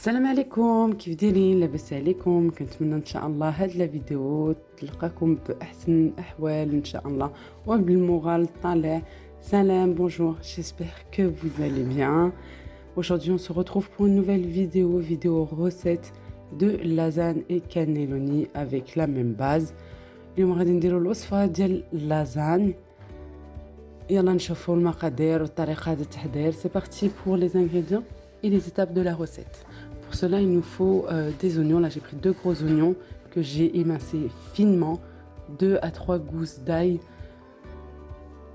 السلام عليكم، كيف دايرين؟ لاباس عليكم؟ كنتمنى ان شاء الله هاد الفيديو تلقاكم باحسن الاحوال ان شاء الله وبالمغال طالع. Salam, bonjour, j'espère que vous allez bien. Aujourd'hui on se retrouve pour une nouvelle vidéo recette de lasagne et cannelloni avec la même base. اليوم غادي نديرو الوصفه ديال اللازاني. يلا نشوفوا المقادير والطريقه ديال التحضير. C'est parti pour les ingrédients et les étapes de la recette. Pour cela, il nous faut des oignons. Là, j'ai pris 2 gros oignons que j'ai émincés finement, 2 à 3 gousses d'ail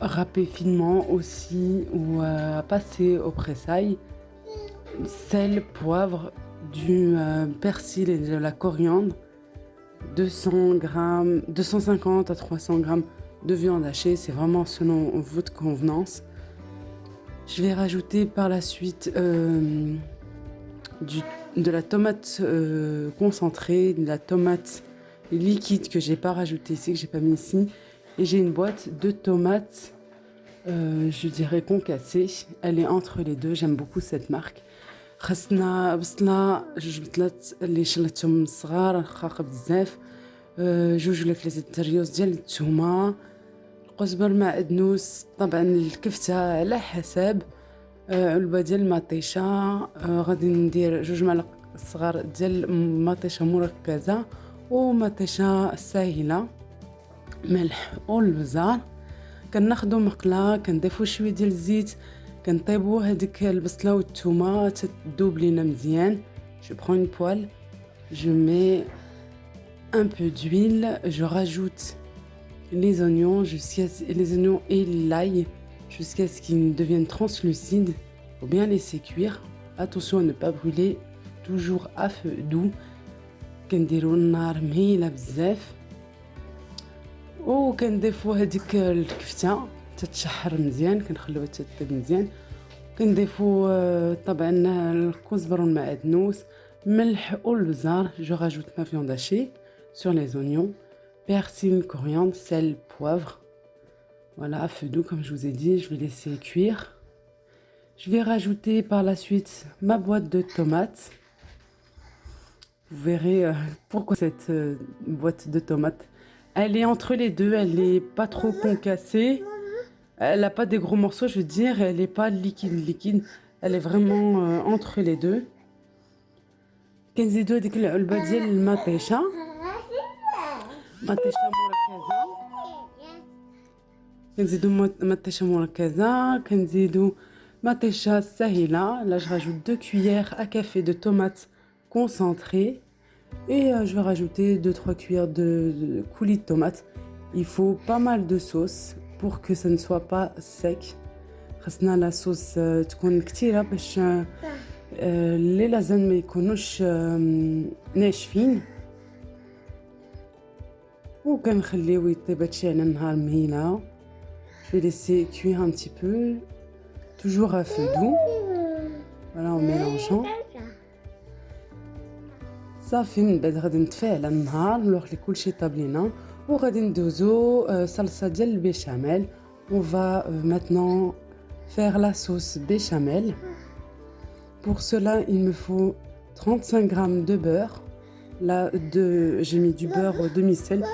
râpées finement aussi ou passées au pressail, sel, poivre, du persil et de la coriandre, 250 à 300 grammes de viande hachée, c'est vraiment selon votre convenance. Je vais rajouter par la suite de la tomate concentrée, de la tomate liquide que j'ai pas rajouté ici, que j'ai pas mis ici. Et j'ai une boîte de tomates, je dirais concassées. Elle est entre les deux, j'aime beaucoup cette marque. خاصنا بصلة 2 بصلات اللي شلتهم صغار رقاق بزاف، 2 ولا 3 ريوس ديال الثومة، القزبر معدنوس، طبعا الكفتة على حسب، علبة ديال المطيشة، غادي ندير 2 معالق صغار ديال مطيشة مركزة ومطيشة ساهلة، ملح والبزار. كناخدو مقلة كنضيفو شوية ديال الزيت، كنطيبو هذيك البصلة والثومة تذوب لينا مزيان. Je prends une poêle, je mets un peu d'huile, je rajoute les oignons et l'ail jusqu'à ce qu'ils deviennent translucides. Il faut bien laisser cuire. Attention à ne pas brûler, toujours à feu doux. كنديرو النار مهيلة بزاف وكنضيفو هذيك الكفتة تتشحر مزيان، كنخليوها تطيب مزيان. كنضيفو طبعا الكزبر والمعدنوس، ملح والبزار. Je rajoute ma viande hachée sur les oignons, persil, coriandre, sel, poivre. Voilà, à feu doux comme je vous ai dit, je vais laisser cuire. Je vais rajouter par la suite ma boîte de tomates. Vous verrez pourquoi cette boîte de tomates. Elle est entre les deux, elle n'est pas trop concassée. Elle n'a pas des gros morceaux, je veux dire, elle n'est pas liquide. Elle est vraiment entre les deux. كنزيدو هذيك العلبة ديال المطيشة مركزة، كنزيدو مطيشة مركزة، كنزيدو مطيشة ساهلة. Là je rajoute 2 cuillères à café de tomates concentrées et je vais rajouter 2-3 cuillères de coulis de tomates. Il faut pas mal de sauce pour que ça ne soit pas sec. خاصنا لا صوص تكون كتيرة باش لي لازان ما يكونوش ناشفين، وكنخليو يطيب هادشي على النهار مهيلة. Je vais laisser cuire un petit peu, toujours à feu doux. Voilà, en mélangeant. صافي من بعد غادي نطفي على النهار نخلي كلشي طاب لينا وغادي ندوزو صلصة ديال البيشاميل. On va maintenant faire la sauce béchamel. Pour cela, il me faut 35 grammes de beurre. Là, j'ai mis du beurre demi-sel.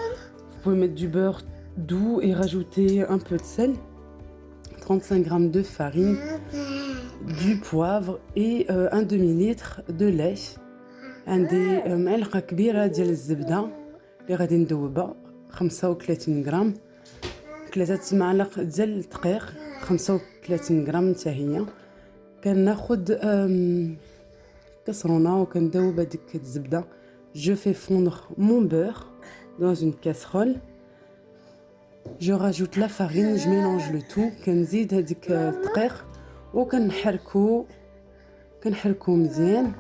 Vous pouvez mettre du beurre doux et rajouter un peu de sel. 35 grammes de farine, du poivre et un demi-litre de lait. عندي معلقة كبيرة ديال الزبدة اللي غادي ندوبها 35 غرام، 3 معالق ديال الدقيق 35 غرام حتى هي. كناخد كسرونة وكندوب هذيك الزبدة. Je fais fondre mon beurre dans une casserole. Je rajoute la farine, je mélange le tout. كنزيد هذيك الدقيق وكنحركو مزيان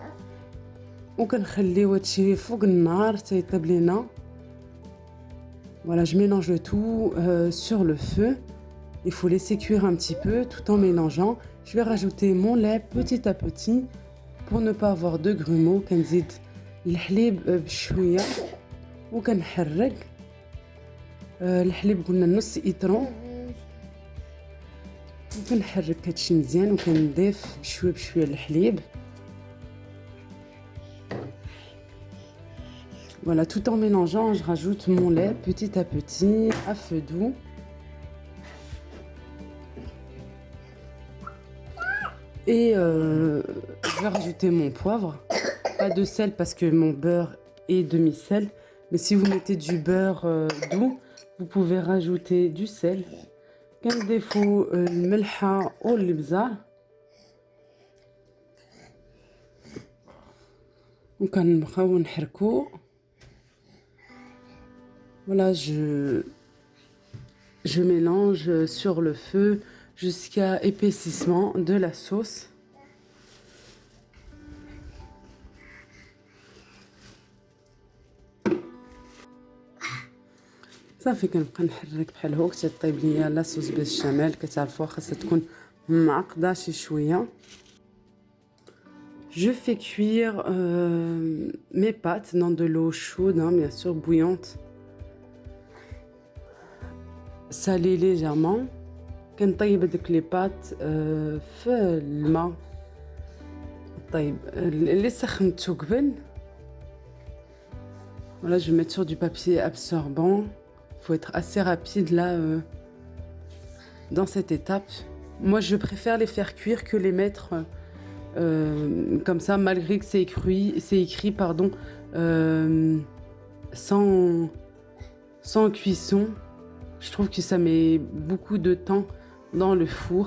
وكنخليو هادشي فوق النار حتى يطيب لينا. Voilà, je mélange le tout sur le feu. Il faut laisser cuire un petit peu tout en mélangeant. Je vais rajouter mon lait petit à petit pour ne pas avoir de grumeaux. كنزيد الحليب بشوية وكنحرك. الحليب قلنا نص إيطرون، وكنحرك هادشي مزيان وكنضيف بشوية الحليب. Voilà, tout en mélangeant, je rajoute mon lait petit à petit, à feu doux. Et je vais rajouter mon poivre. Pas de sel parce que mon beurre est demi-sel. Mais si vous mettez du beurre doux, vous pouvez rajouter du sel. كنضيفوا الملحة والابزار وكنبقاو نحركو. Voilà, je mélange sur le feu jusqu'à épaississement de la sauce. صافي كنبقى نحرك بحال هكا تطيب ليا لاصوص بالشمال. كتعرفوها خاصها تكون معقده شي شويه. Je fais cuire mes pâtes dans de l'eau chaude, hein, bien sûr bouillante, salée légèrement. كنطيب هذوك لي بات في الماء طيب اللي سخنته قبل. Voilà, je vais mettre sur du papier absorbant. Il faut être assez rapide là dans cette étape. Moi, je préfère les faire cuire que les mettre comme ça, malgré que c'est écrit pardon, sans cuisson. Je trouve que ça met beaucoup de temps dans le four.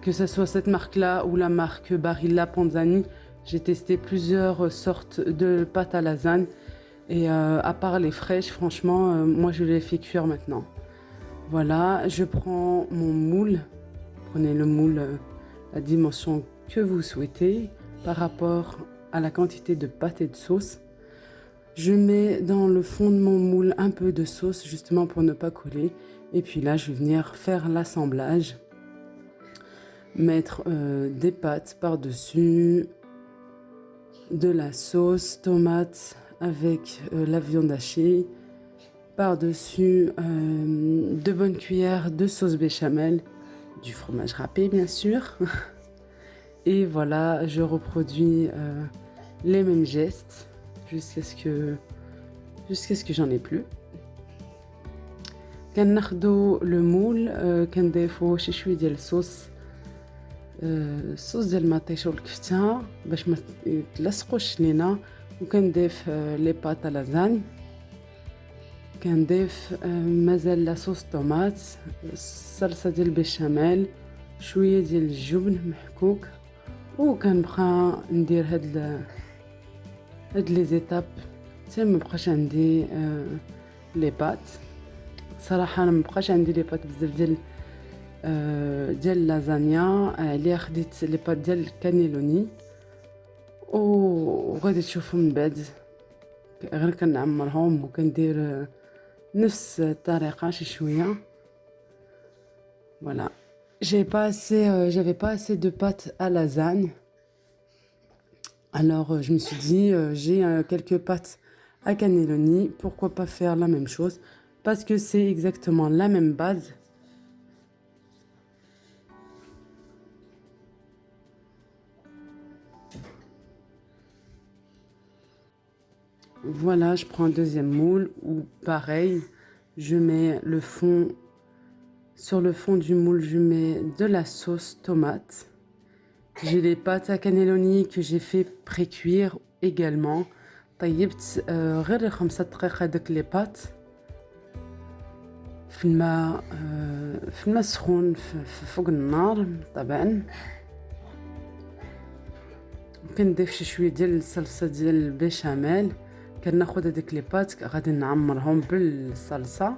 Que ce soit cette marque-là ou la marque Barilla Panzani, j'ai testé plusieurs sortes de pâtes à lasagne. Et à part les fraîches, franchement, moi je les fais cuire maintenant. Voilà, je prends mon moule. Prenez le moule, la dimension que vous souhaitez par rapport à la quantité de pâte et de sauce. Je mets dans le fond de mon moule un peu de sauce justement pour ne pas coller. Et puis là, je vais venir faire l'assemblage. Mettre des pâtes par-dessus, de la sauce tomate avec la viande hachée, par-dessus 2 bonnes cuillères de sauce béchamel, du fromage râpé bien sûr. Et voilà, je reproduis les mêmes gestes jusqu'à ce que j'en ai plus. كناخدو le moule كنضيفو شي شويه ديال الصوص ديال المطيشه والكفته باش ما يتلصقوش لينا. وكنضيف لي باط لازاني. كنضيف مازال لا صوص طوماط، الصلصه ديال البيشاميل، شويه ديال الجبن محكوك. وكنبقى ندير هاد لي زيتاب حتى ما بقاش عندي لي بات. صراحه انا ما بقاش عندي لي بات بزاف ديال اللازانيا. عليها خديت لي بات ديال الكانيلوني وغادي تشوفوا من بعد غير كنعمرهم وكندير نفس الطريقه شي شويه. Voilà, j'avais pas assez de pâtes à lasagne. Alors je me suis dit j'ai quelques pâtes à cannelloni, pourquoi pas faire la même chose parce que c'est exactement la même base. Voilà, je prends un deuxième moule où pareil, je mets le fond. Sur le fond du moule, je mets de la sauce tomate. J'ai les pâtes à cannelloni que j'ai fait pré-cuire également. طيبت غير 5 دقائق هذوك لي بات في الماء سخون فوق النار طبعا. كنضيف شي شويه ديال الصلصه ديال البيشاميل. كناخذ هذيك لي بات غادي نعمرهم بالصلصه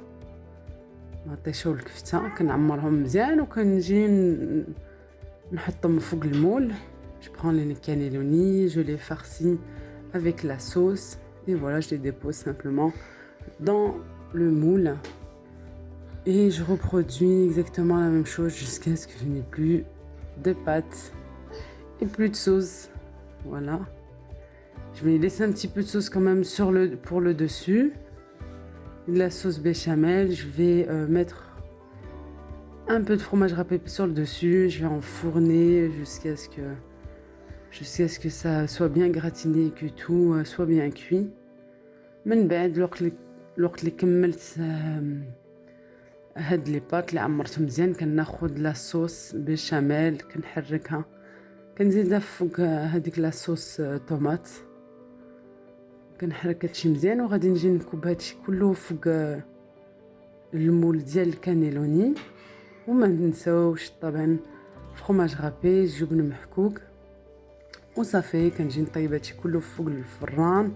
مطيشه والكفته. كنعمرهم مزيان وكنجي نحطهم فوق المول. Je prends les cannelloni, je les farcis avec la sauce et voilà, je les dépose simplement dans le moule et je reproduis exactement la même chose jusqu'à ce que je n'ai plus de pâtes et plus de sauce. Voilà, je vais laisser un petit peu de sauce quand même pour le dessus, de la sauce béchamel. Je vais mettre un peu de fromage râpé sur le dessus. Je vais enfourner jusqu'à ce que jusqu'à ce que ça soit bien gratiné et que tout soit bien cuit. من بعد الوقت اللي كملت هاد لي بات اللي عمرتهم مزيان كناخد لاصوص بشاميل كنحركها كنزيدها فوق هذيك لاصوص طوماط كنحرك هادشي مزيان وغادي نجي نكب هادشي كله فوق المول ديال الكانيلوني وما ننساوش طبعا فرomاج غابي جبن محكوك وصافي كنجي نطيب هادشي كله فوق الفران.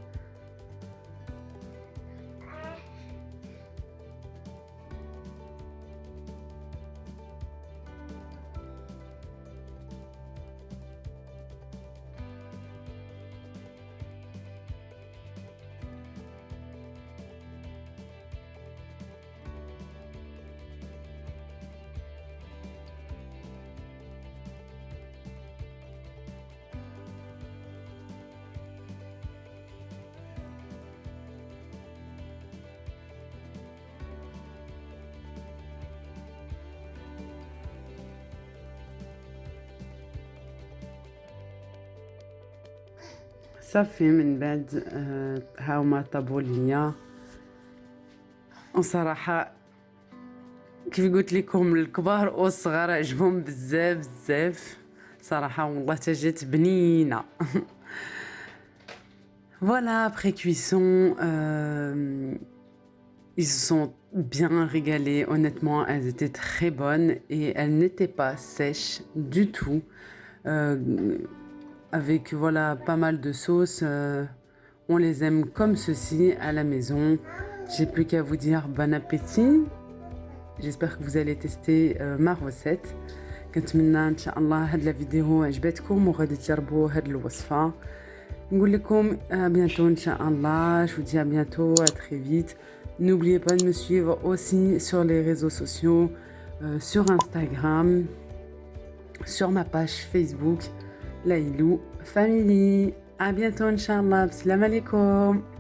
صافي من بعد هاهما طابو ليا وصراحه كيف قلت لكم الكبار والصغار عجبهم بزاف بزاف صراحه والله تا جات بنينه. Voilà, après cuisson, ils se sont bien régalés. Honnêtement, elles étaient très bonnes et elles n'étaient pas sèches du tout. Avec voilà pas mal de sauce. On les aime comme ceci à la maison. J'ai plus qu'à vous dire bon appétit. J'espère que vous allez tester ma recette. كنتمنى ان شاء الله هاد لا فيديو عجبتكم وغادي تجربوا هاد الوصفه. نقول لكم à bientôt ان شاء الله. Je vous dis à bientôt, à très vite. N'oubliez pas de me suivre aussi sur les réseaux sociaux, sur Instagram, sur ma page Facebook Lailou Family. À bientôt Inch'Allah. Salam alaikum.